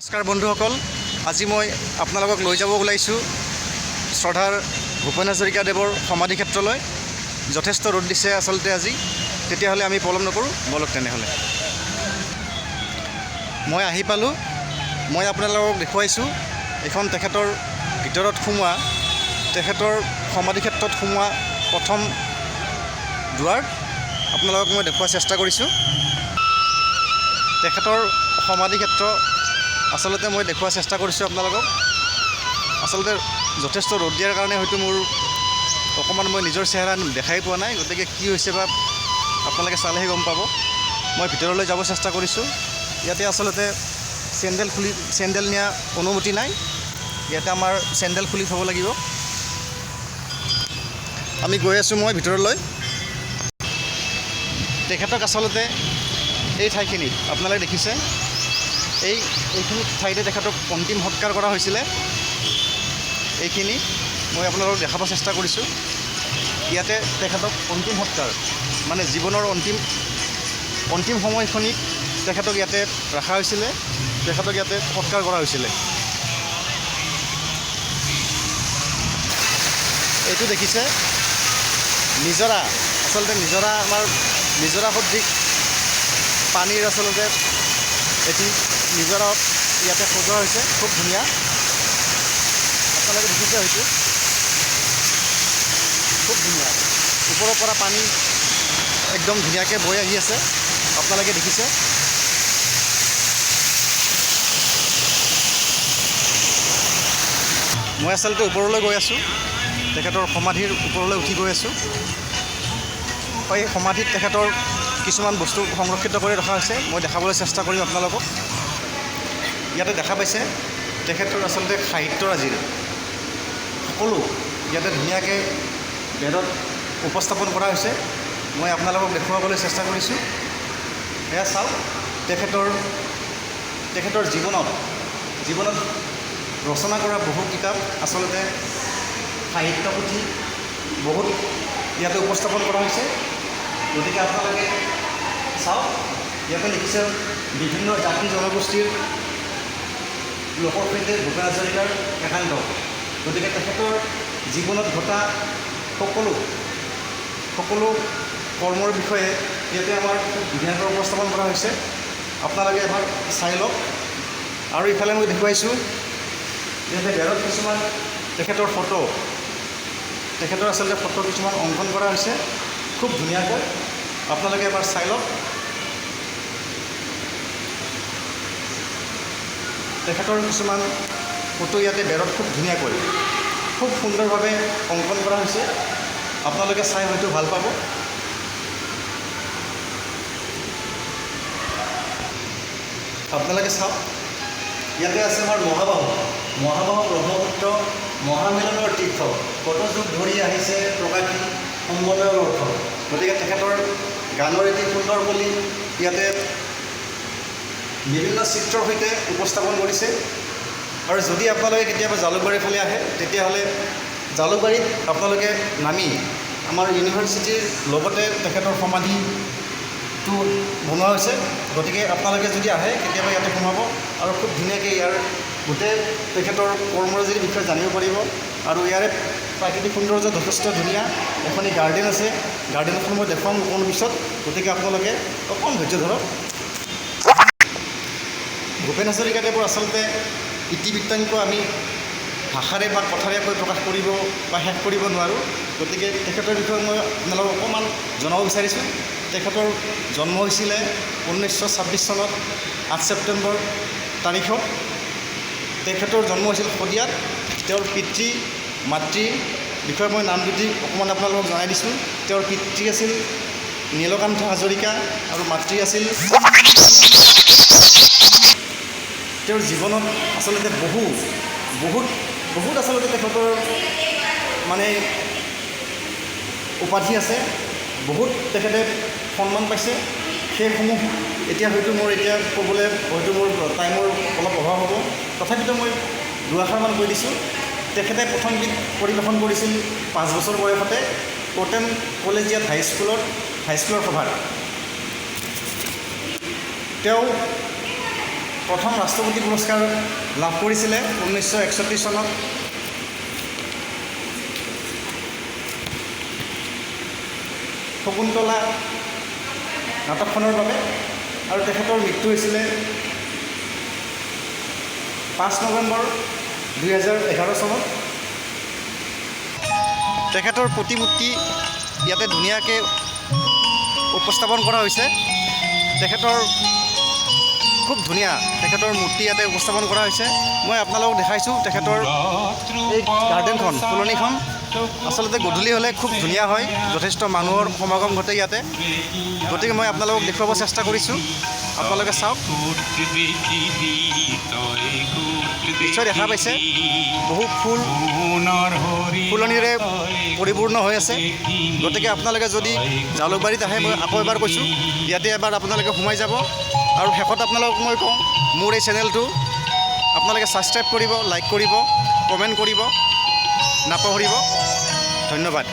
নমস্কাৰ বন্ধুসকল, আজি মই আপোনালোকক লৈ যাব ওলাইছোঁ শ্ৰদ্ধাৰ ভূপেন হাজৰিকাদেৱৰ সমাধি ক্ষেত্ৰলৈ। যথেষ্ট ৰ'দ দিছে আচলতে আজি, তেতিয়াহ'লে আমি পলম নকৰোঁ, বলক তেনেহ'লে। মই আহি পালোঁ। মই আপোনালোকক দেখুৱাইছোঁ এখন তেখেতৰ ভিতৰত সোমোৱা, তেখেতৰ সমাধি ক্ষেত্ৰত সোমোৱা প্ৰথম দুৱাৰ আপোনালোকক মই দেখুওৱাৰ চেষ্টা কৰিছোঁ। তেখেতৰ সমাধি ক্ষেত্ৰ আচলতে মই দেখুওৱাৰ চেষ্টা কৰিছোঁ আপোনালোকক। আচলতে যথেষ্ট ৰ'দ দিয়াৰ কাৰণে হয়তো মোৰ অকণমান মই নিজৰ চেহেৰা দেখাই পোৱা নাই, গতিকে কি হৈছে বা আপোনালোকে চালেহে গম পাব। মই ভিতৰলৈ যাব চেষ্টা কৰিছোঁ। ইয়াতে আচলতে চেণ্ডেল নিয়া অনুমতি নাই। ইয়াতে আমাৰ চেণ্ডেল খুলি থ'ব লাগিব। আমি গৈ আছোঁ মই ভিতৰলৈ। তেখেতক আচলতে এই ঠাইখিনিত আপোনালোকে দেখিছে, এইখিনি ঠাইতে তেখেতক অন্তিম সৎকাৰ কৰা হৈছিলে। এইখিনি মই আপোনালোকক দেখাব চেষ্টা কৰিছোঁ। ইয়াতে তেখেতক অন্তিম সৎকাৰ, মানে জীৱনৰ অন্তিম সময়খিনিত তেখেতক ইয়াতে ৰখা হৈছিলে, তেখেতক ইয়াতে সৎকাৰ কৰা হৈছিলে। এইটো দেখিছে নিজৰা, আচলতে নিজৰা, আমাৰ নিজৰা সদৃশ পানীৰ আচলতে এটি নিজৰা ইয়াতে সজোৱা হৈছে, খুব ধুনীয়া। আপোনালোকে দেখিছে হয়তো, খুব ধুনীয়া। ওপৰৰ পৰা পানী একদম ধুনীয়াকৈ বৈ আহি আছে, আপোনালোকে দেখিছে। মই আচলতে ওপৰলৈ গৈ আছোঁ, তেখেতৰ সমাধিৰ ওপৰলৈ উঠি গৈ আছোঁ। এই সমাধিত তেখেতৰ কিছুমান বস্তু সংৰক্ষিত কৰি ৰখা হৈছে, মই দেখাবলৈ চেষ্টা কৰিম আপোনালোকক। ইয়াতে দেখা পাইছে তেখেতৰ আচলতে সাহিত্যৰাজিৰ সকলো ইয়াতে ধুনীয়াকৈ বেদত উপস্থাপন কৰা হৈছে। মই আপোনালোকক দেখুৱাবলৈ চেষ্টা কৰিছোঁ। এয়া চাওক, তেখেতৰ জীৱনত ৰচনা কৰা বহু কিতাপ, আচলতে সাহিত্য পুথি বহুত ইয়াতে উপস্থাপন কৰা হৈছে। গতিকে আপোনালোকে চাওক, ইয়াতে লিখিছে বিভিন্ন জাতি জনগোষ্ঠীৰ লোকৰ সৈতে ভূপেন হাজৰিকাৰ একান্ত। গতিকে তেখেতৰ জীৱনত ঘটা সকলো কৰ্মৰ বিষয়ে ইয়াতে আমাৰ ধুনীয়াকৈ উপস্থাপন কৰা হৈছে। আপোনালোকে এবাৰ চাই লওক। আৰু ইফালে মই দেখুৱাইছোঁ ইয়াতে বেৰত কিছুমান তেখেতৰ আচলতে ফটো কিছুমান অংকন কৰা হৈছে, খুব ধুনীয়াকৈ। আপোনালোকে এবাৰ চাই লওক। তেখেতৰ কিছুমান ফটো ইয়াতে বেৰত খুব ধুনীয়াকৈ, খুব সুন্দৰভাৱে অংকন কৰা হৈছে। আপোনালোকে চাই হয়তো ভাল পাব। আপোনালোকে চাওক, ইয়াতে আছে আমাৰ মহাবাহু ব্ৰহ্মপুত্ৰ মহামিলনৰ তীৰ্থ, কত যুগ ধৰি আহিছে প্ৰকাশী সম্বদৰ অৰ্থ। গতিকে তেখেতৰ গানৰ এটি সুন্দৰ বুলি ইয়াতে বিভিন্ন চিত্ৰৰ সৈতে উপস্থাপন কৰিছে। আৰু যদি আপোনালোকে কেতিয়াবা জালুকবাৰীৰ ফালে আহে, তেতিয়াহ'লে জালুকবাৰীত আপোনালোকে নামি আমাৰ ইউনিভাৰ্চিটিৰ লগতে তেখেতৰ সমাধিটো বনোৱা হৈছে। গতিকে আপোনালোকে যদি আহে কেতিয়াবা ইয়াতে সোমাব আৰু খুব ধুনীয়াকৈ ইয়াৰ গোটেই তেখেতৰ কৰ্মৰাজিৰ বিষয়ে জানিব পাৰিব। আৰু ইয়াৰে প্ৰাকৃতিক সৌন্দৰ্য যথেষ্ট ধুনীয়া। এখনি গাৰ্ডেন আছে, গাৰ্ডেনখন মই দেখুৱাম অকণ পিছত। গতিকে আপোনালোকে অকণ ধৈৰ্য ধৰক। ভূপেন হাজৰিকাদেৱৰ আচলতে ইতিবৃত্তান্ত আমি ভাষাৰে বা কথাৰে কৈ প্ৰকাশ কৰিব বা শেষ কৰিব নোৱাৰোঁ। গতিকে তেখেতৰ বিষয়ে মই আপোনালোকক অকণমান জনাব বিচাৰিছোঁ। তেখেতৰ জন্ম হৈছিলে 1926 চনত 8 ছেপ্টেম্বৰ তাৰিখত। তেখেতৰ জন্ম হৈছিল শদিয়াত। তেওঁৰ পিতৃ মাতৃৰ বিষয়ে মই নাম দুটি অকণমান আপোনালোকক জনাই দিছোঁ। তেওঁৰ পিতৃ আছিল নীলকান্ত হাজৰিকা আৰু মাতৃ আছিল। তেওঁৰ জীৱনত আচলতে বহুত আচলতে তেখেতৰ মানে উপাধি আছে, বহুত তেখেতে সন্মান পাইছে। সেইসমূহ এতিয়া হয়তো মোৰ ক'বলৈ হয়তো মোৰ টাইমৰ অলপ অভাৱ হ'ব। তথাপিতো মই দুআষাৰমান কৈ দিছোঁ। তেখেতে প্ৰথম গীত পৰিৱেশন কৰিছিল 5 বছৰ বয়সতে কটন কলেজিয়েট হাইস্কুলৰ সভাত। তেওঁ প্ৰথম ৰাষ্ট্ৰপতি পুৰস্কাৰ লাভ কৰিছিলে 1961 চনত। শকুন্তলা নাটকখনৰ বাবে, আৰু তেখেতৰ মৃত্যু হৈছিলে 5 নৱেম্বৰ 2011 চনত। তেখেতৰ প্ৰতিমূৰ্তি ইয়াতে ধুনীয়াকৈ উপস্থাপন কৰা হৈছে। তেখেতৰ খুব ধুনীয়া তেখেতৰ মূৰ্তি ইয়াতে উপস্থাপন কৰা হৈছে। মই আপোনালোকক দেখাইছোঁ তেখেতৰ এই গাৰ্ডেনখন, ফুলনিখন আচলতে গধূলি হ'লে খুব ধুনীয়া হয়, যথেষ্ট মানুহৰ সমাগম ঘটে ইয়াতে। গতিকে মই আপোনালোকক দেখুৱাব চেষ্টা কৰিছোঁ, আপোনালোকে চাওক। নিশ্চয় দেখা পাইছে বহু ফুলনিৰে পৰিপূৰ্ণ হৈ আছে। গতিকে আপোনালোকে যদি জালুকবাৰীত আহে, মই আকৌ এবাৰ কৈছোঁ, ইয়াতে এবাৰ আপোনালোকে সোমাই যাব। আৰু শেষত আপোনালোকক মই কওঁ, মোৰ এই চেনেলটো আপোনালোকে ছাবস্ক্ৰাইব কৰিব, লাইক কৰিব, কমেণ্ট কৰিব নাপাহৰিব। ধন্যবাদ।